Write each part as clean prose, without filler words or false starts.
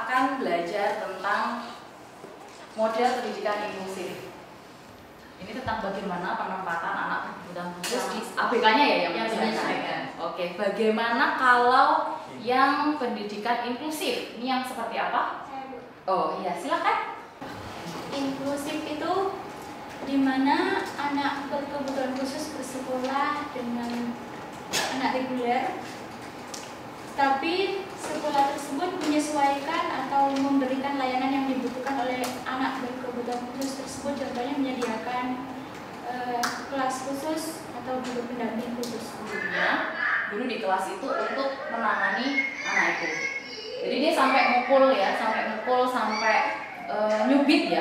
akan belajar tentang model pendidikan inklusif. Ini tentang bagaimana penempatan anak berkebutuhan khusus di ABK-nya ya yang menyelesaikan. Oke, bagaimana kalau yang pendidikan inklusif? Ini yang seperti apa? Oh iya, silakan. Inklusif itu di mana anak berkebutuhan khusus bersekolah dengan anak reguler, tapi sekolah tersebut menyesuaikan atau memberikan layanan yang dibutuhkan oleh anak berkebutuhan khusus tersebut, contohnya menyediakan kelas khusus atau guru pendamping khusus. Guru di kelas itu untuk menangani anak itu. Jadi dia sampai mukul ya, sampai nyubit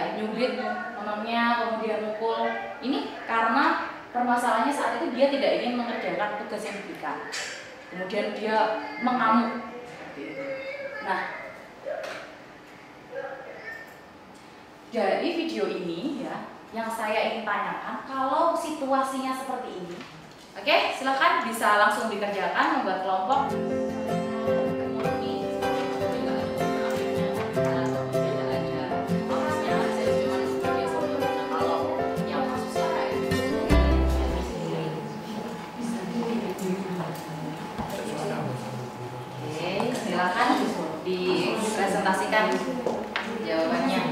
nomornya, kemudian mukul. Ini karena permasalahannya saat itu dia tidak ingin mengerjakan tugas yang diberikan. Kemudian dia mengamuk. Nah, dari video ini ya, yang saya ingin tanyakan, kalau situasinya seperti ini, oke, silakan bisa langsung dikerjakan, membuat kelompok. Silakan dipresentasikan jawabannya.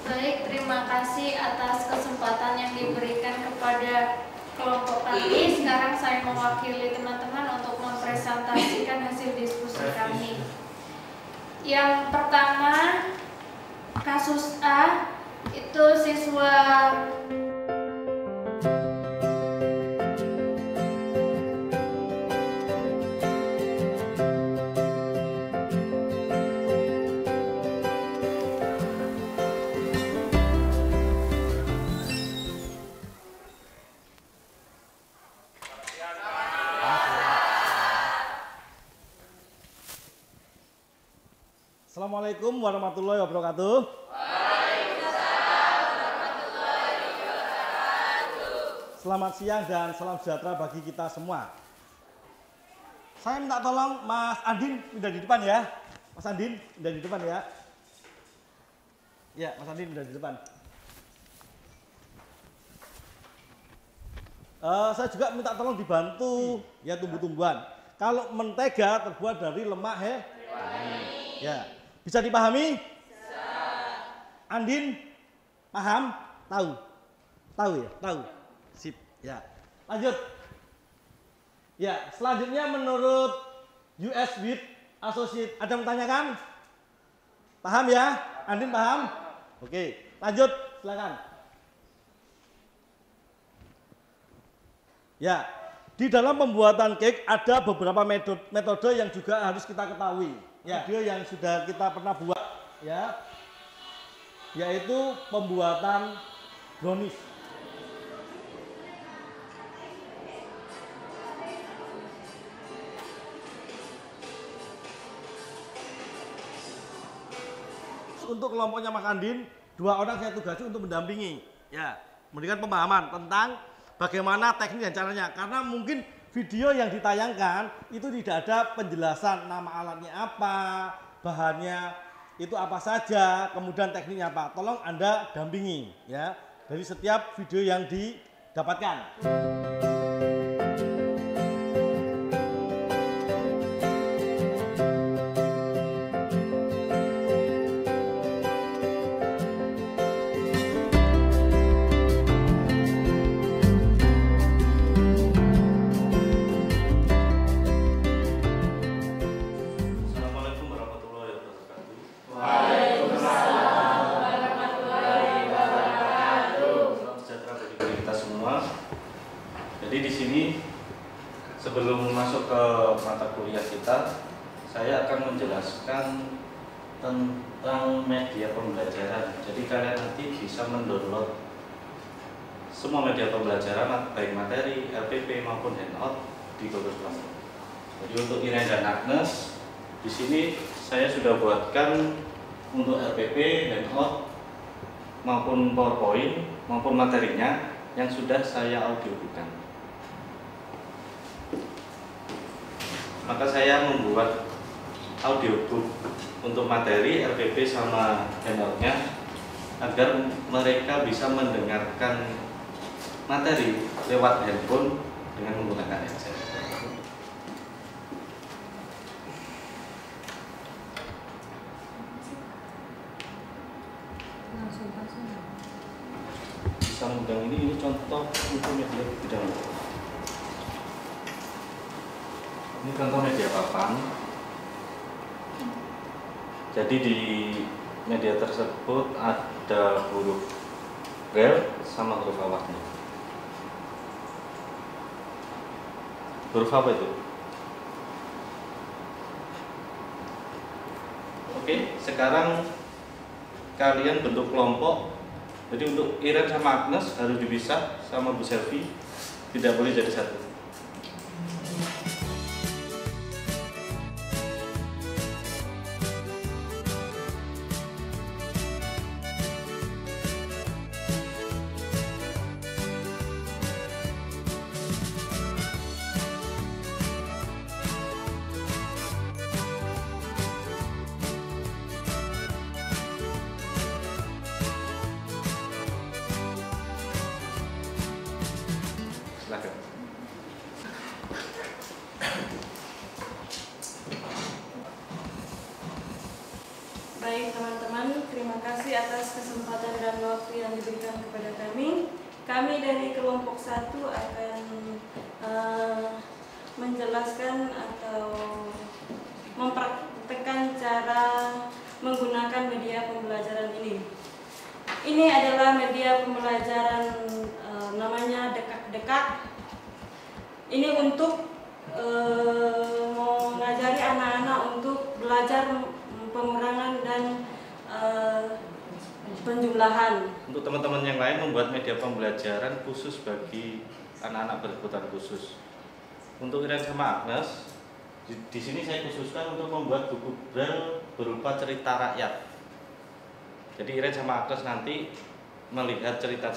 Baik, terima kasih atas kesempatan yang diberikan kepada kelompok kami. Sekarang saya mewakili teman-teman untuk mempresentasikan hasil diskusi kami. Yang pertama, kasus A itu siswa Assalamualaikum warahmatullahi wabarakatuh. Waalaikumsalam warahmatullahi wabarakatuh. Selamat siang dan salam sejahtera bagi kita semua. Saya minta tolong Mas Andin udah di depan ya. Mas Andin udah di depan ya. Ya, Mas Andin udah di depan. Saya juga minta tolong dibantu ya tumbuh-tumbuhan. Kalau mentega terbuat dari lemak hewani. Ya. Bisa dipahami? Bisa. Andin paham? Tahu? Tahu ya? Tahu. Sip. Ya. Lanjut. Ya, selanjutnya menurut US with Associate ada yang menanyakan? Paham ya? Andin paham? Oke, lanjut silakan. Ya, di dalam pembuatan cake ada beberapa metode yang juga harus kita ketahui. Ya, video yang sudah kita pernah buat ya, yaitu pembuatan brownies. Untuk kelompoknya Mas Andin, 2 orang saya tugasi untuk mendampingi, ya, memberikan pemahaman tentang bagaimana teknik dan caranya. Karena mungkin video yang ditayangkan itu tidak ada penjelasan nama alatnya apa, bahannya itu apa saja, kemudian tekniknya apa. Tolong Anda dampingi ya dari setiap video yang didapatkan. Jadi di sini sebelum masuk ke mata kuliah kita, saya akan menjelaskan tentang media pembelajaran. Jadi kalian nanti bisa mendownload semua media pembelajaran baik materi, RPP maupun handout di Google Classroom. Jadi untuk Irene dan Agnes, di sini saya sudah buatkan untuk RPP, handout maupun PowerPoint maupun materinya yang sudah saya audiokan. Maka saya membuat audiobook untuk materi RPP sama handouts-nya agar mereka bisa mendengarkan materi lewat handphone dengan menggunakan headset. Bisa memegang ini contoh untuk media bidang. Ini contoh media papan. Jadi di media tersebut ada huruf braille sama huruf awaknya. Huruf apa itu? Oke, sekarang kalian bentuk kelompok. Jadi untuk Iren sama Agnes harus dipisah, sama Bu Selvi tidak boleh jadi satu. Silakan. Baik teman-teman, terima kasih atas kesempatan dan waktu yang diberikan kepada kami. Kami dari kelompok 1 akan menjelaskan atau mempraktekkan cara menggunakan media pembelajaran ini. Ini adalah media pembelajaran namanya Dekak-Dekak. Ini untuk mengajari anak-anak untuk belajar pengurangan dan penjumlahan. Untuk teman-teman yang lain membuat media pembelajaran khusus bagi anak-anak berkebutuhan khusus. Untuk Iren sama Agnes, di sini saya khususkan untuk membuat buku braille berupa cerita rakyat. Jadi Iren sama Agnes nanti melihat cerita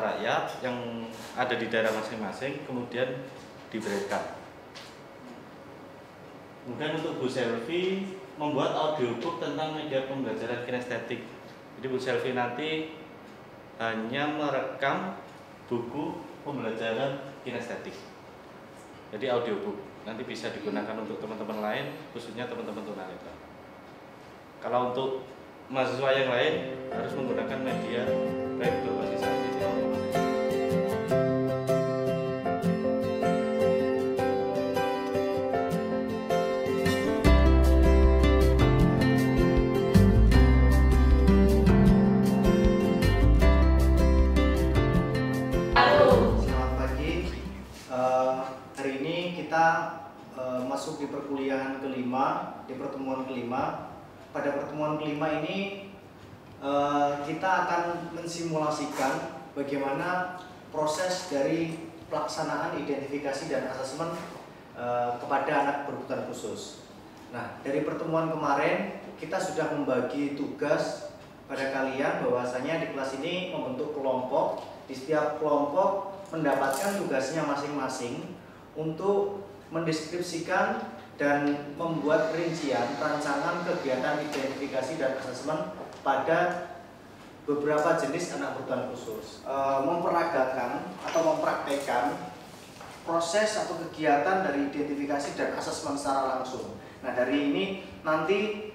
rakyat yang ada di daerah masing-masing, kemudian diberikan. Kemudian untuk Bu Selvi membuat audiobook tentang media pembelajaran kinestetik. Jadi Bu Selvi nanti hanya merekam buku pembelajaran kinestetik. Jadi audiobook nanti bisa digunakan untuk teman-teman lain, khususnya teman-teman tunanetra. Kalau untuk mahasiswa yang lain harus menggunakan media baik berbasis ICT maupun online. Selamat pagi. Hari ini kita masuk di perkuliahan kelima, di pertemuan kelima. Pada pertemuan kelima ini kita akan mensimulasikan bagaimana proses dari pelaksanaan identifikasi dan asesmen kepada anak berkebutuhan khusus. Nah, dari pertemuan kemarin kita sudah membagi tugas pada kalian bahwasanya di kelas ini membentuk kelompok. Di setiap kelompok mendapatkan tugasnya masing-masing untuk mendeskripsikan dan membuat rincian rancangan kegiatan identifikasi dan asesmen pada beberapa jenis anak berkebutuhan khusus. Memperagakan atau mempraktekkan proses atau kegiatan dari identifikasi dan asesmen secara langsung. Nah, dari ini nanti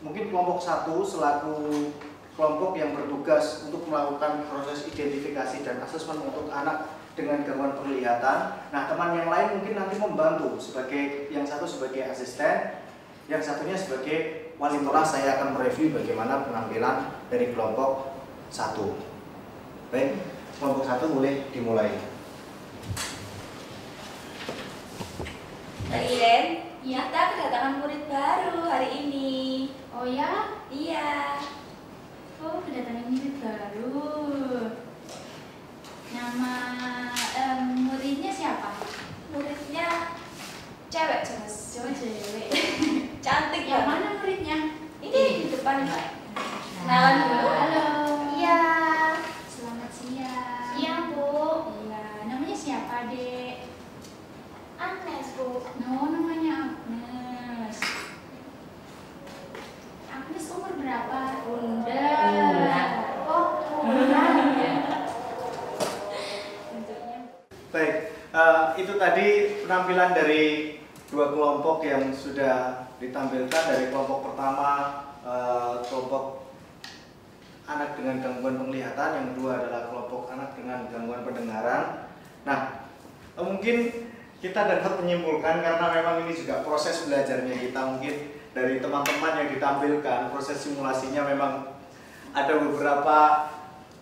mungkin kelompok 1 selaku kelompok yang bertugas untuk melakukan proses identifikasi dan asesmen untuk anak dengan gangguan penglihatan. Nah, teman yang lain mungkin nanti membantu sebagai yang satu sebagai asisten, yang satunya sebagai wali kelas. Saya akan mereview bagaimana penampilan dari kelompok 1. Baik, kelompok 1 boleh dimulai. Mbak Iren, kita kedatangan murid baru hari ini. Oh ya? Iya. Oh, kedatangan murid baru. Nama muridnya siapa? Muridnya cewek, jelas. Cewek. Cantik Yang ya. mana muridnya? Ini di depan, Mbak. Kenalan dulu. Halo. Iya. Selamat siang. Siang, Bu. Iya, namanya siapa, Dek? Agnes, Bu. No, namanya Agnes. tadi penampilan dari dua kelompok yang sudah ditampilkan. Dari kelompok pertama, kelompok anak dengan gangguan penglihatan, yang kedua adalah kelompok anak dengan gangguan pendengaran. Nah, mungkin kita dapat menyimpulkan, karena memang ini juga proses belajarnya kita, mungkin dari teman-teman yang ditampilkan, proses simulasinya memang ada beberapa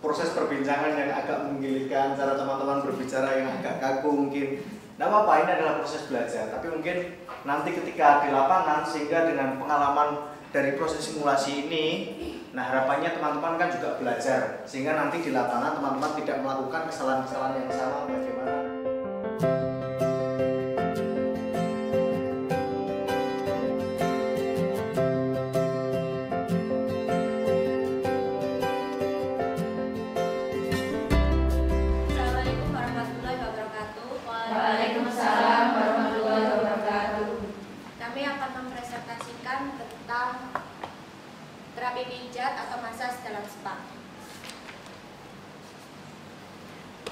proses perbincangan yang agak menggelikan, cara teman-teman berbicara yang agak kaku mungkin. Nah, apa ini adalah proses belajar, tapi mungkin nanti ketika di lapangan, sehingga dengan pengalaman dari proses simulasi ini, nah harapannya teman-teman kan juga belajar, sehingga nanti di lapangan teman-teman tidak melakukan kesalahan-kesalahan yang sama. Bagaimana? Assalamualaikum warahmatullahi wabarakatuh. Waalaikumsalam warahmatullahi wabarakatuh. Kami akan mempresentasikan tentang terapi pijat atau masas dalam spa.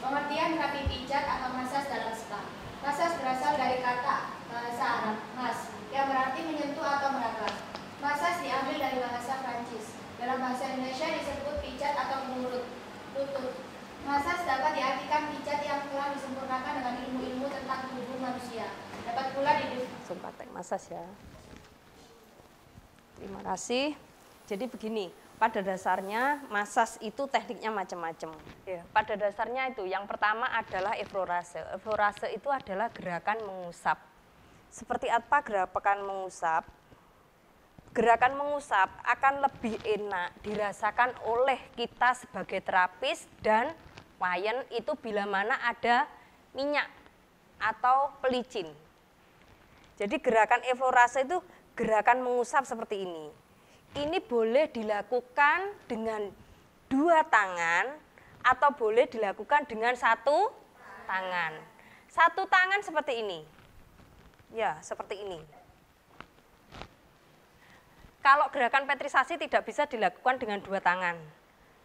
Pengertian terapi pijat atau masas dalam spa. Masas berasal dari kata bahasa Arab mas, yang berarti menyentuh atau meraba. Masas diambil dari bahasa Prancis. Dalam bahasa Indonesia disebut pijat atau mengurut lutut. Masas dapat diartikan pijat yang telah disempurnakan dengan ilmu-ilmu tentang tubuh manusia. Dapat pula langsung praktek masas ya. Terima kasih. Jadi begini, pada dasarnya masas itu tekniknya macam-macam. Ya, pada dasarnya itu yang pertama adalah effleurase. Effleurase itu adalah gerakan mengusap. Seperti apa gerakan mengusap? Gerakan mengusap akan lebih enak dirasakan oleh kita sebagai terapis dan klien itu bila mana ada minyak atau pelicin. Jadi gerakan effleurase itu gerakan mengusap seperti ini. Ini boleh dilakukan dengan dua tangan atau boleh dilakukan dengan satu tangan. Satu tangan seperti ini. Ya, seperti ini. Kalau gerakan petrisasi tidak bisa dilakukan dengan dua tangan,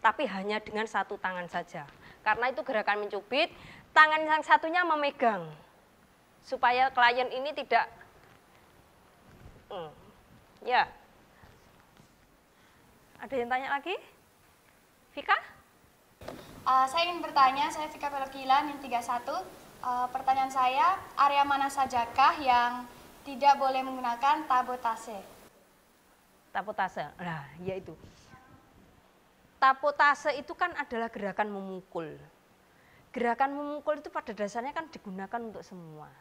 tapi hanya dengan satu tangan saja. Karena itu gerakan mencubit, tangan yang satunya memegang. Supaya klien ini tidak ya. Ada yang tanya lagi? Vika? Saya ingin bertanya, saya Vika Pelokila, NIM 31. Pertanyaan saya, area mana sajakah yang tidak boleh menggunakan tabotase? Tapotase, nah yaitu. Tapotase itu kan adalah gerakan memukul. Gerakan memukul itu pada dasarnya kan digunakan untuk semua.